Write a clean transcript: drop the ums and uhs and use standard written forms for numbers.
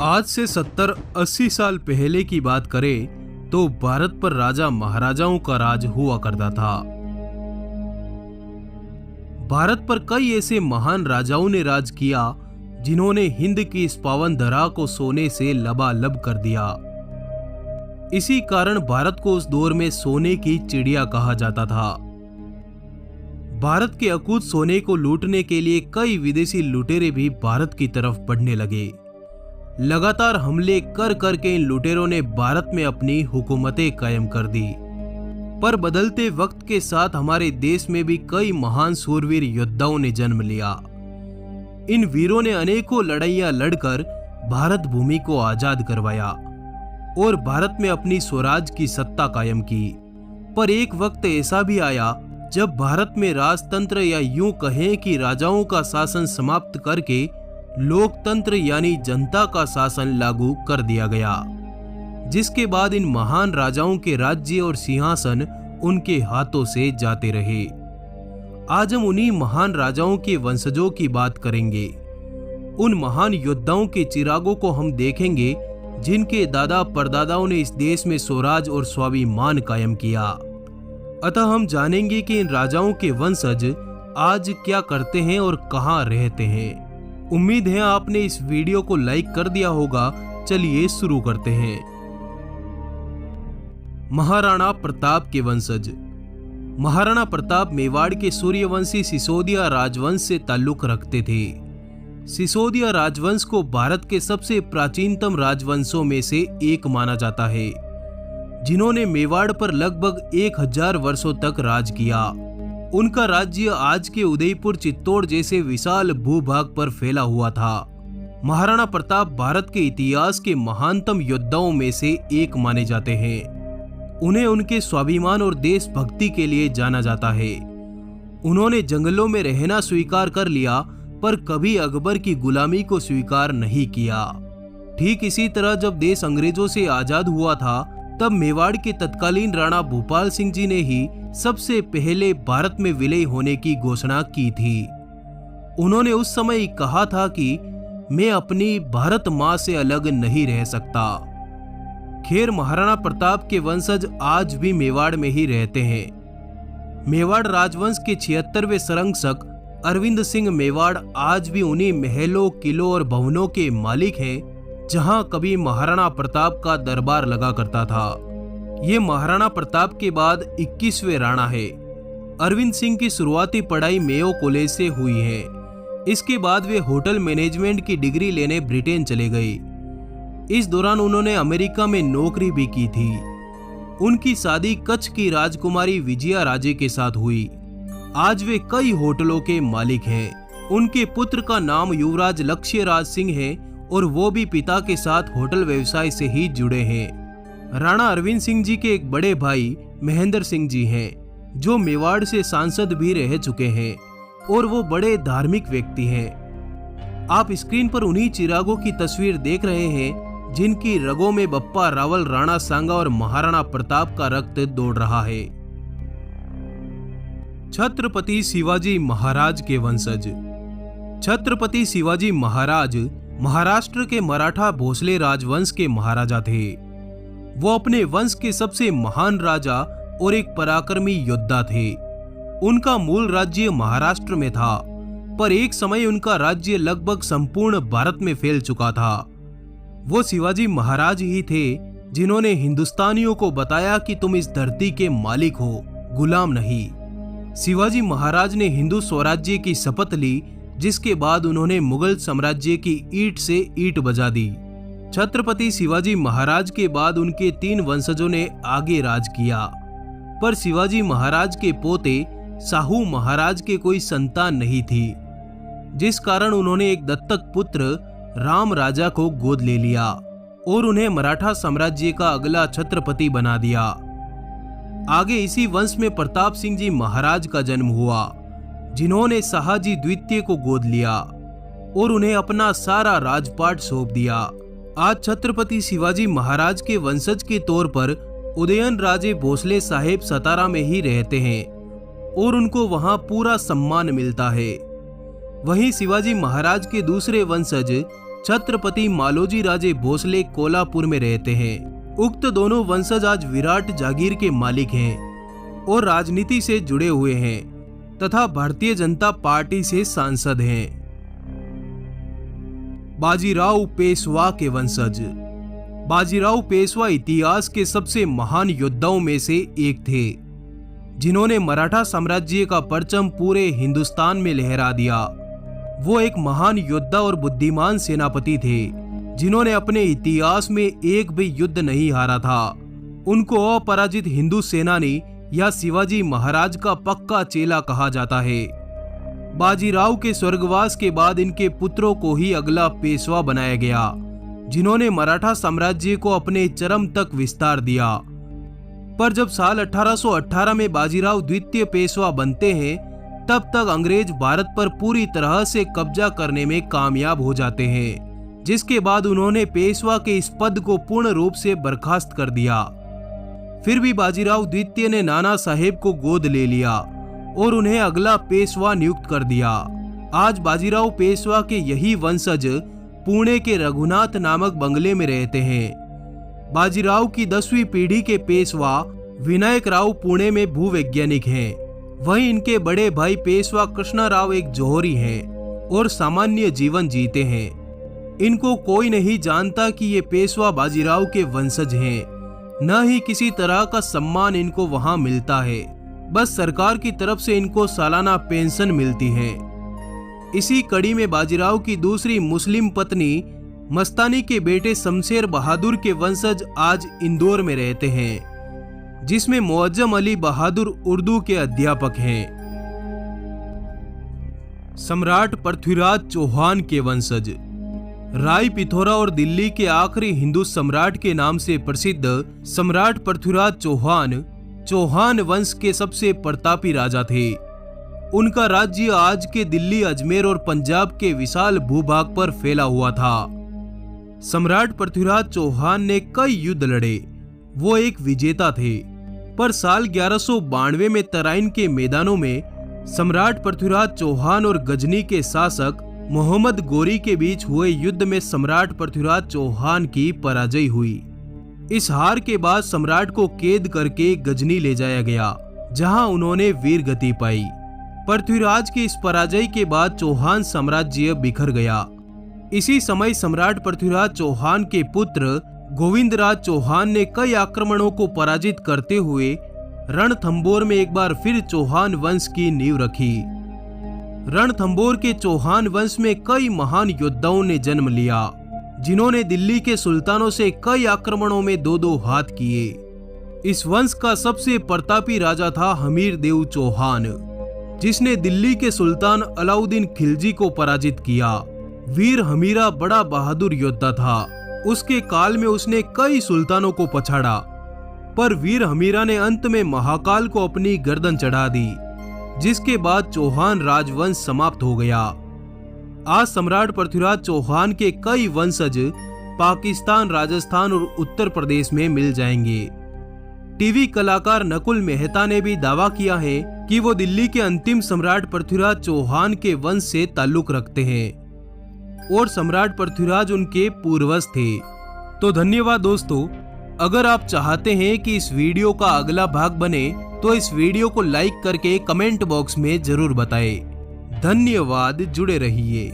आज से 70-80 साल पहले की बात करें तो भारत पर राजा महाराजाओं का राज हुआ करता था। भारत पर कई ऐसे महान राजाओं ने राज किया जिन्होंने हिंद की इस पावन धरा को सोने से लबालब कर दिया। इसी कारण भारत को उस दौर में सोने की चिड़िया कहा जाता था। भारत के अकूत सोने को लूटने के लिए कई विदेशी लुटेरे भी भारत की तरफ बढ़ने लगे। लगातार हमले कर करके इन लुटेरों ने भारत में अपनी हुकूमतें कायम कर दी। पर बदलते वक्त के साथ हमारे देश में भी कई महान सूरवीर योद्धाओं ने जन्म लिया। इन वीरों ने अनेकों लड़ाइयां लड़कर भारत भूमि को आजाद करवाया और भारत में अपनी स्वराज की सत्ता कायम की। पर एक वक्त ऐसा भी आया जब भारत में राजतंत्र या यूं कहें कि राजाओं का शासन समाप्त करके लोकतंत्र यानी जनता का शासन लागू कर दिया गया, जिसके बाद इन महान राजाओं के राज्य और सिंहासन उनके हाथों से जाते रहे। आज हम उन्हीं महान राजाओं के वंशजों की बात करेंगे। उन महान योद्धाओं के चिरागों को हम देखेंगे जिनके दादा परदादाओं ने इस देश में स्वराज और स्वाभिमान कायम किया। अतः हम जानेंगे कि इन राजाओं के वंशज आज क्या करते हैं और कहां रहते हैं। उम्मीद है आपने इस वीडियो को लाइक कर दिया होगा। चलिए शुरू करते हैं। महाराणा प्रताप के वंशज। महाराणा प्रताप मेवाड़ के सूर्यवंशी सिसोदिया राजवंश से ताल्लुक रखते थे। सिसोदिया राजवंश को भारत के सबसे प्राचीनतम राजवंशों में से एक माना जाता है, जिन्होंने मेवाड़ पर लगभग 1000 वर्षों तक राज किया। उनका राज्य आज के उदयपुर चित्तौड़ जैसे विशाल भूभाग पर फैला हुआ था। महाराणा प्रताप भारत के इतिहास के महानतम योद्धाओं में से एक माने जाते हैं। उन्हें उनके स्वाभिमान और देशभक्ति के लिए जाना जाता है। उन्होंने जंगलों में रहना स्वीकार कर लिया, पर कभी अकबर की गुलामी को स्वीकार नहीं किया। ठीक इसी तरह जब देश अंग्रेजों से आजाद हुआ था, तब मेवाड़ के तत्कालीन राणा भूपाल सिंह जी ने ही सबसे पहले भारत में विलय होने की घोषणा की थी। उन्होंने उस समय कहा था कि मैं अपनी भारत मां से अलग नहीं रह सकता। खैर, महाराणा प्रताप के वंशज आज भी मेवाड़ में ही रहते हैं। मेवाड़ राजवंश के 76वें संरक्षक अरविंद सिंह मेवाड़ आज भी उन्हीं महलों, किलों और भवनों के मालिक हैं जहां कभी महाराणा प्रताप का दरबार लगा करता था। ये महाराणा प्रताप के बाद 21वें राणा है। अरविंद सिंह की शुरुआती पढ़ाई मेयो कॉलेज से हुई है। इसके बाद वे होटल मैनेजमेंट की डिग्री लेने ब्रिटेन चले गए। इस दौरान उन्होंने अमेरिका में नौकरी भी की थी। उनकी शादी कच्छ की राजकुमारी विजया राजे के साथ हुई। आज वे कई होटलों के मालिक हैं। उनके पुत्र का नाम युवराज लक्ष्यराज सिंह है और वो भी पिता के साथ होटल व्यवसाय से ही जुड़े हैं। राणा अरविंद सिंह जी के एक बड़े भाई महेंद्र सिंह जी हैं, जो मेवाड़ से सांसद भी रह चुके हैं और वो बड़े धार्मिक व्यक्ति हैं। आप स्क्रीन पर उन्हीं चिरागों की तस्वीर देख रहे हैं जिनकी रगों में बप्पा रावल, राणा सांगा और महाराणा प्रताप का रक्त दौड़ रहा है। छत्रपति शिवाजी महाराज के वंशज। छत्रपति शिवाजी महाराज महाराष्ट्र के मराठा भोसले राजवंश के महाराजा थे। वो अपने वंश के सबसे महान राजा और एक पराक्रमी योद्धा थे। उनका मूल राज्य महाराष्ट्र में था, पर एक समय उनका राज्य लगभग संपूर्ण भारत में फैल चुका था। वो शिवाजी महाराज ही थे जिन्होंने हिंदुस्तानियों को बताया कि तुम इस धरती के मालिक हो, गुलाम नहीं। शिवाजी महाराज ने हिंदू स्वराज्य की शपथ ली, जिसके बाद उन्होंने मुगल साम्राज्य की ईंट से ईंट बजा दी। छत्रपति शिवाजी महाराज के बाद उनके 3 वंशजों ने आगे राज किया, पर शिवाजी महाराज के पोते शाहू महाराज के कोई संतान नहीं थी, जिस कारण उन्होंने एक दत्तक पुत्र राम राजा को गोद ले लिया और उन्हें मराठा साम्राज्य का अगला छत्रपति बना दिया। आगे इसी वंश में प्रताप सिंह जी महाराज का जन्म हुआ, जिन्होंने शाहजी द्वितीय को गोद लिया और उन्हें अपना सारा राजपाट सौंप दिया। आज छत्रपति शिवाजी महाराज के वंशज के तौर पर उदयन राजे भोसले साहेब सतारा में ही रहते हैं और उनको वहां पूरा सम्मान मिलता है। वहीं शिवाजी महाराज के दूसरे वंशज छत्रपति मालोजी राजे भोसले कोल्हापुर में रहते हैं। उक्त दोनों वंशज आज विराट जागीर के मालिक हैं और राजनीति से जुड़े हुए हैं तथा भारतीय जनता पार्टी से सांसद हैं। बाजीराव पेशवा के वंशज। बाजीराव पेशवा इतिहास के सबसे महान योद्धाओं में से एक थे, जिन्होंने मराठा साम्राज्य का परचम पूरे हिंदुस्तान में लहरा दिया। वो एक महान योद्धा और बुद्धिमान सेनापति थे, जिन्होंने अपने इतिहास में एक भी युद्ध नहीं हारा था। उनको अपराजित हिंदू सेनानी या शिवाजी महाराज का पक्का चेला कहा जाता है। बाजीराव के स्वर्गवास के बाद इनके पुत्रों को ही अगला पेशवा बनाया गया, जिन्होंने मराठा साम्राज्य को अपने चरम तक विस्तार दिया। पर जब साल 1818 में बाजीराव द्वितीय पेशवा बनते हैं, तब तक अंग्रेज भारत पर पूरी तरह से कब्जा करने में कामयाब हो जाते हैं, जिसके बाद उन्होंने पेशवा के इस पद को पूर्ण रूप से बर्खास्त कर दिया। फिर भी बाजीराव द्वितीय ने नाना साहेब को गोद ले लिया और उन्हें अगला पेशवा नियुक्त कर दिया। आज बाजीराव पेशवा के यही वंशज पुणे के रघुनाथ नामक बंगले में रहते हैं। बाजीराव की 10वीं पीढ़ी के पेशवा विनायक राव पुणे में भूवैज्ञानिक हैं। वहीं इनके बड़े भाई पेशवा कृष्णराव एक जौहरी हैं और सामान्य जीवन जीते हैं। इनको कोई नहीं जानता कि ये पेशवा बाजीराव के वंशज हैं। न ही किसी तरह का सम्मान इनको वहां मिलता है, बस सरकार की तरफ से इनको सालाना पेंशन मिलती है। इसी कड़ी में बाजीराव की दूसरी मुस्लिम पत्नी मस्तानी के बेटे शमशेर बहादुर के वंशज आज इंदौर में रहते हैं, जिसमें मुअज्जम अली बहादुर उर्दू के अध्यापक हैं। सम्राट पृथ्वीराज चौहान के वंशज। राय पिथौरा और दिल्ली के आखिरी हिंदू सम्राट के नाम से प्रसिद्ध सम्राट पृथ्वीराज चौहान चौहान वंश के सबसे प्रतापी राजा थे। उनका राज्य आज के दिल्ली, अजमेर और पंजाब के विशाल भूभाग पर फैला हुआ था। सम्राट पृथ्वीराज चौहान ने कई युद्ध लड़े। वो एक विजेता थे, पर साल 1192 में तराइन के मैदानों में सम्राट पृथ्वीराज चौहान और गजनी के शासक मोहम्मद गोरी के बीच हुए युद्ध में सम्राट पृथ्वीराज चौहान की पराजय हुई। इस हार के बाद सम्राट को कैद करके गजनी ले जाया गया, जहां उन्होंने वीर गति पाई। पृथ्वीराज की इस पराजय के बाद चौहान साम्राज्य बिखर गया। इसी समय सम्राट पृथ्वीराज चौहान के पुत्र गोविंदराज चौहान ने कई आक्रमणों को पराजित करते हुए रणथंबोर में एक बार फिर चौहान वंश की नींव रखी। रणथंबोर के चौहान वंश में कई महान योद्धाओं ने जन्म लिया, जिन्होंने दिल्ली के सुल्तानों से कई आक्रमणों में दो हाथ किए। इस वंश का सबसे प्रतापी राजा था हमीर देव चौहान, जिसने दिल्ली के सुल्तान अलाउद्दीन खिलजी को पराजित किया। वीर हमीरा बड़ा बहादुर योद्धा था। उसके काल में उसने कई सुल्तानों को पछाड़ा, पर वीर हमीरा ने अंत में महाकाल को अपनी गर्दन चढ़ा दी, जिसके बाद चौहान राजवंश समाप्त हो गया। आज सम्राट पृथ्वीराज चौहान के कई वंशज पाकिस्तान, राजस्थान और उत्तर प्रदेश में मिल जाएंगे। टीवी कलाकार नकुल मेहता ने भी दावा किया है कि वो दिल्ली के अंतिम सम्राट पृथ्वीराज चौहान के वंश से ताल्लुक रखते हैं और सम्राट पृथ्वीराज उनके पूर्वज थे। तो धन्यवाद दोस्तों। अगर आप चाहते हैं कि इस वीडियो का अगला भाग बने, तो इस वीडियो को लाइक करके कमेंट बॉक्स में जरूर बताएं। धन्यवाद, जुड़े रहिए।